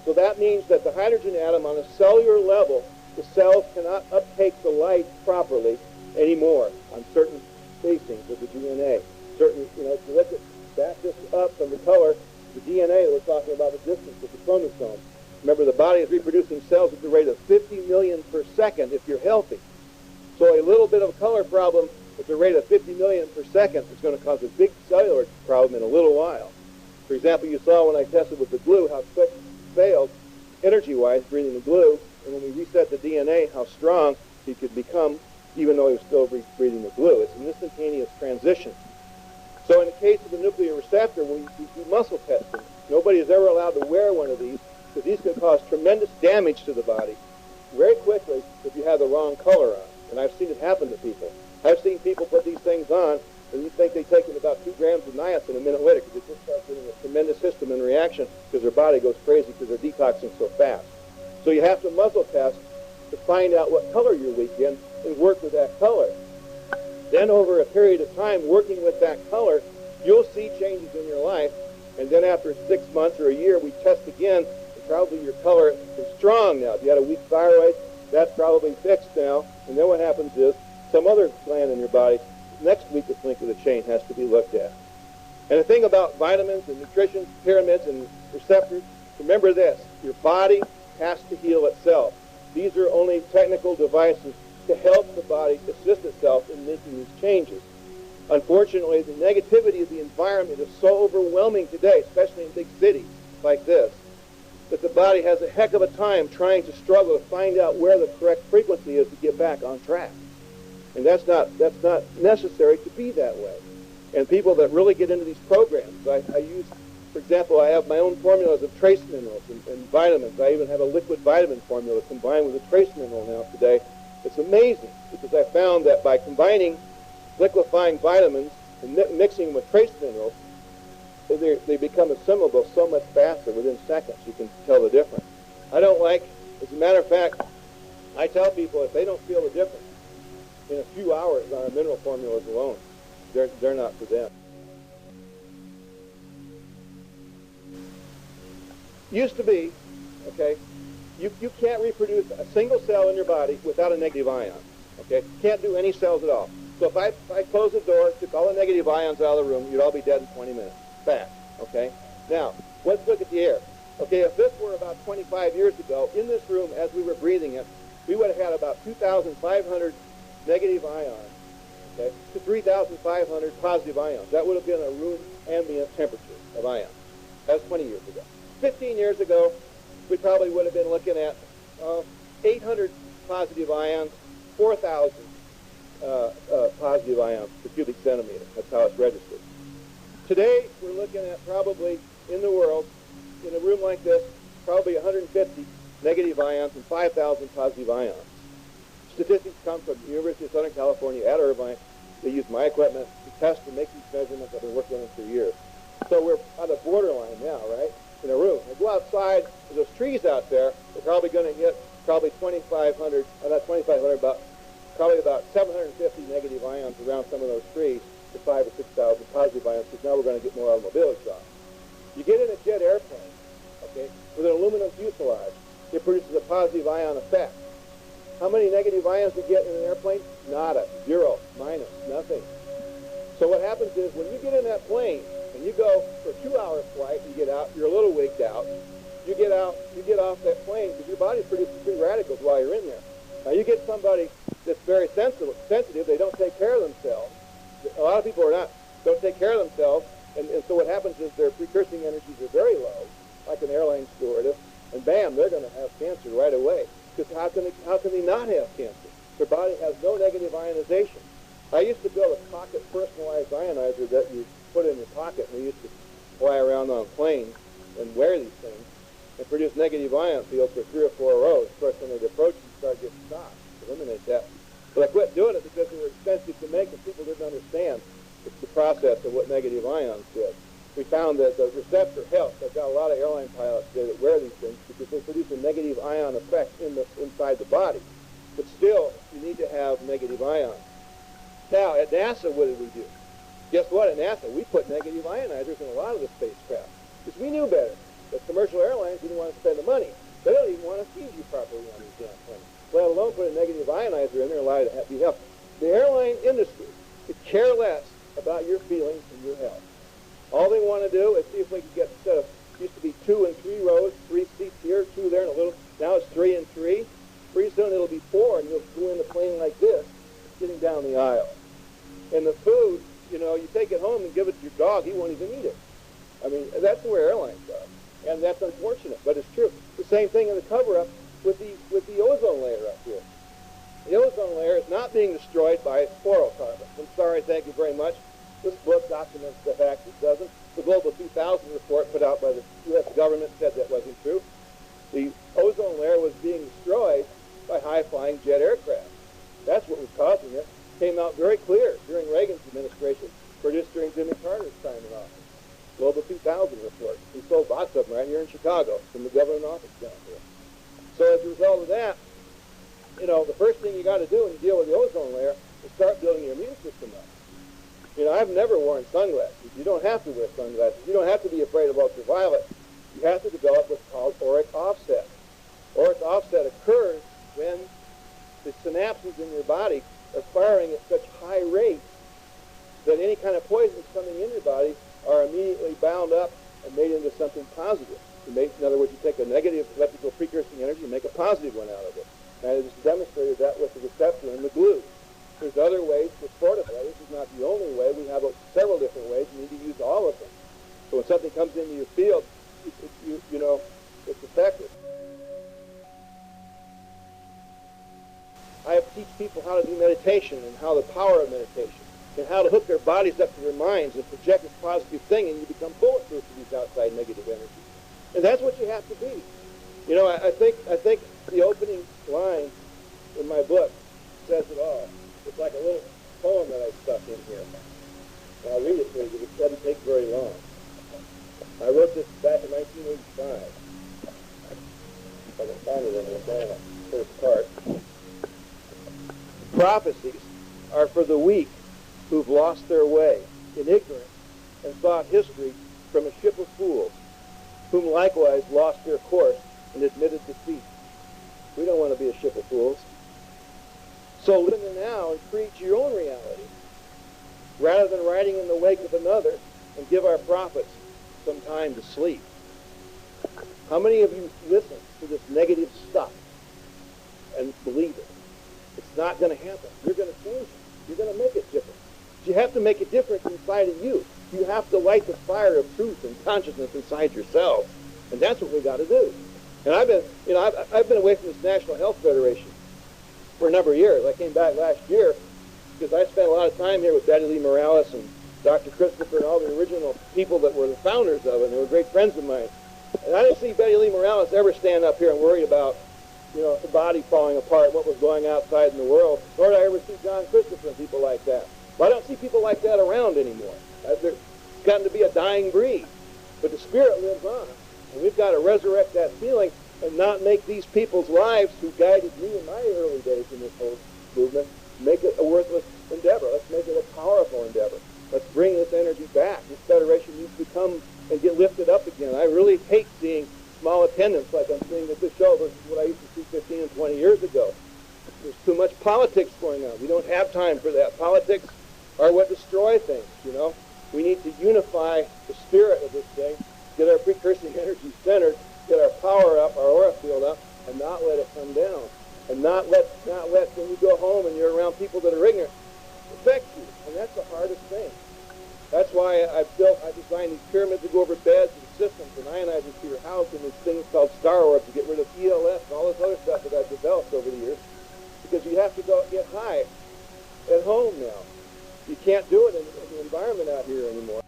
So that means that the hydrogen atom on a cellular level, the cells cannot uptake the light properly anymore on certain spacings of the DNA. Certain, if you look at back this up from the color, the DNA that we're talking about, the distance of the chromosome. Remember, the body is reproducing cells at the rate of 50 million per second if you're healthy. So a little bit of a color problem at the rate of 50 million per second is going to cause a big cellular problem in a little while. For example, you saw when I tested with the glue how quick it failed, energy-wise, breathing the glue, and when we reset the DNA, how strong he could become, even though he was still breathing the glue. It's an instantaneous transition. So in the case of the nuclear receptor, we do muscle testing. Nobody is ever allowed to wear one of these because these can cause tremendous damage to the body very quickly if you have the wrong color on. And I've seen it happen to people. I've seen people put these things on, and you think they've taken about 2 grams of niacin a minute later because they just start getting a tremendous histamine reaction because their body goes crazy because they're detoxing so fast. So you have to muzzle test to find out what color you're weak in and work with that color. Then over a period of time working with that color, you'll see changes in your life. And then after 6 months or a year, we test again, and probably your color is strong now. If you had a weak thyroid, that's probably fixed now. And then what happens is some other gland in your body, next weakest link of the chain has to be looked at. And the thing about vitamins and nutrition, pyramids and receptors, remember this, your body has to heal itself. These are only technical devices to help the body assist itself in making these changes. Unfortunately, the negativity of the environment is so overwhelming today, especially in big cities like this, that the body has a heck of a time trying to struggle to find out where the correct frequency is to get back on track. And that's not necessary to be that way. And people that really get into these programs, I use, for example, I have my own formulas of trace minerals and vitamins. I even have a liquid vitamin formula combined with a trace mineral now today. It's amazing because I found that by combining liquefying vitamins and mixing with trace minerals, they become assimilable so much faster within seconds. You can tell the difference. As a matter of fact, I tell people if they don't feel the difference in a few hours on our mineral formulas alone, they're not for them. Used to be, okay, you can't reproduce a single cell in your body without a negative ion, okay? Can't do any cells at all. So if I close the door, took all the negative ions out of the room, you'd all be dead in 20 minutes. Fast, okay? Now, let's look at the air. Okay, if this were about 25 years ago, in this room, as we were breathing it, we would have had about 2,500 negative ions, okay, to 3,500 positive ions. That would have been a room ambient temperature of ions. That was 20 years ago. 15 years ago, we probably would have been looking at 800 positive ions, 4,000 positive ions per cubic centimeter. That's how it's registered. Today, we're looking at probably, in the world, in a room like this, probably 150 negative ions and 5,000 positive ions. Statistics come from the University of Southern California at Irvine. They use my equipment to test and make these measurements. I've been working on them for years. So we're on the borderline now, right, in a room. I go outside, there's those trees out there. We're probably going to hit probably 2,500, not 2,500, probably about 750 negative ions around some of those trees to 5,000 or 6,000 positive ions, because now we're going to get more automobile exhaust. You get in a jet airplane, okay, with an aluminum fuselage, it produces a positive ion effect. How many negative ions do you get in an airplane? Nada, zero, minus, nothing. So what happens is when you get in that plane and you go for a 2-hour flight, you get out, you're a little wigged out. You get off that plane because your body's producing free radicals while you're in there. Now you get somebody that's very sensitive, they don't take care of themselves. A lot of people don't take care of themselves, and so what happens is their precursing energies are very low, like an airline stewardess, and bam, they're going to have cancer right away. Because how can they not have cancer? Their body has no negative ionization. I used to build a pocket personalized ionizer that you put in your pocket, and we used to fly around on planes and wear these things and produce negative ion fields for 3 or 4 rows. Of course, when they approach, you start getting shocked. Eliminate that. But I quit doing it because they were expensive to make and people didn't understand the process of what negative ions did. We found that the receptor helps. I've got a lot of airline pilots there that wear these things because they produce a negative ion effect inside the body. But still, you need to have negative ions. Now, at NASA, what did we do? Guess what? At NASA, we put negative ionizers in a lot of the spacecraft because we knew better. But commercial airlines didn't want to spend the money. They don't even want to feed you properly on these damn planes, let alone put a negative ionizer in there and allow you to be healthy. The airline industry could care less about your feelings and your health. All they want to do is see if we can get, instead of, used to be 2 and 3 rows, 3 seats here, 2 there, and a little, now it's 3 and 3. Pretty soon it'll be 4, and you'll go in the plane like this, sitting down the aisle. And the food, you know, you take it home and give it to your dog, he won't even eat it. I mean, that's the way airlines are. And that's unfortunate, but it's true. The same thing in the cover-up with the ozone layer up here. The ozone layer is not being destroyed by fluorocarbons. I'm sorry, thank you very much. This book documents the fact it doesn't. The Global 2000 report put out by the U.S. government said that wasn't true. The ozone layer was being destroyed by high-flying jet aircraft. That's what was causing it. Came out very clear during Reagan's administration, produced during Jimmy Carter's time in office. Global 2000 report. We sold lots of them right here in Chicago from the government office down here. So as a result of that, you know, the first thing you got to do when you deal with the ozone layer is start building your immune system up. You know, I've never worn sunglasses. You don't have to wear sunglasses. You don't have to be afraid of ultraviolet. You have to develop what's called auric offset. Auric offset occurs when the synapses in your body are firing at such high rates that any kind of poisons coming in your body are immediately bound up and made into something positive. In other words, you take a negative electrical precursing energy and make a positive one out of it. And I just demonstrated that with the receptor and the glue. There's other ways to fortify. This is not the only way. We have several different ways. You need to use all of them. So when something comes into your field, you know, it's effective. I teach people how to do meditation and how the power of meditation and how to hook their bodies up to their minds and project this positive thing, and you become bulletproof to these outside negative energies. And that's what you have to be. You know, I think the opening line in my book says it all. It's like a little poem that I stuck in here. And I'll read it to you because it doesn't take very long. I wrote this back in 1985. If I can find it in the first part. Prophecies are for the weak who've lost their way in ignorance and thought history from a ship of fools, whom likewise lost their course and admitted defeat. We don't want to be a ship of fools. So live in the now and create your own reality, rather than riding in the wake of another and give our prophets some time to sleep. How many of you listen to this negative stuff and believe it? It's not going to happen. You're going to change it. You're going to make it different. You have to make a difference inside of you. You have to light the fire of truth and consciousness inside yourself, and that's what we got to do. And I've been away from this National Health Federation for a number of years. I came back last year because I spent a lot of time here with Betty Lee Morales and Dr. Christopher and all the original people that were the founders of it, and they were great friends of mine. And I didn't see Betty Lee Morales ever stand up here and worry about, you know, the body falling apart, what was going outside in the world. Nor did I ever see John Christopher and people like that. Well, I don't see people like that around anymore. It's gotten to be a dying breed. But the spirit lives on. And we've got to resurrect that feeling and not make these people's lives who guided me in my early days in this whole movement, make it a worthless endeavor. Let's make it a powerful endeavor. Let's bring this energy back. This federation needs to come and get lifted up again. I really hate seeing small attendance like I'm seeing at this show versus what I used to see 15 and 20 years ago. There's too much politics going on. We don't have time for that. Politics are what destroy things, you know. We need to unify the spirit of this thing, get our precursing energy centered, get our power up, our aura field up, and not let it come down. And not let when you go home and you're around people that are ignorant, affect you. And that's the hardest thing. That's why I designed these pyramids to go over beds and systems and ionizers to your house and these things called Star Orbs to get rid of ELS and all this other stuff that I've developed over the years. Because you have to go get high at home now. You can't do it in the environment out here anymore.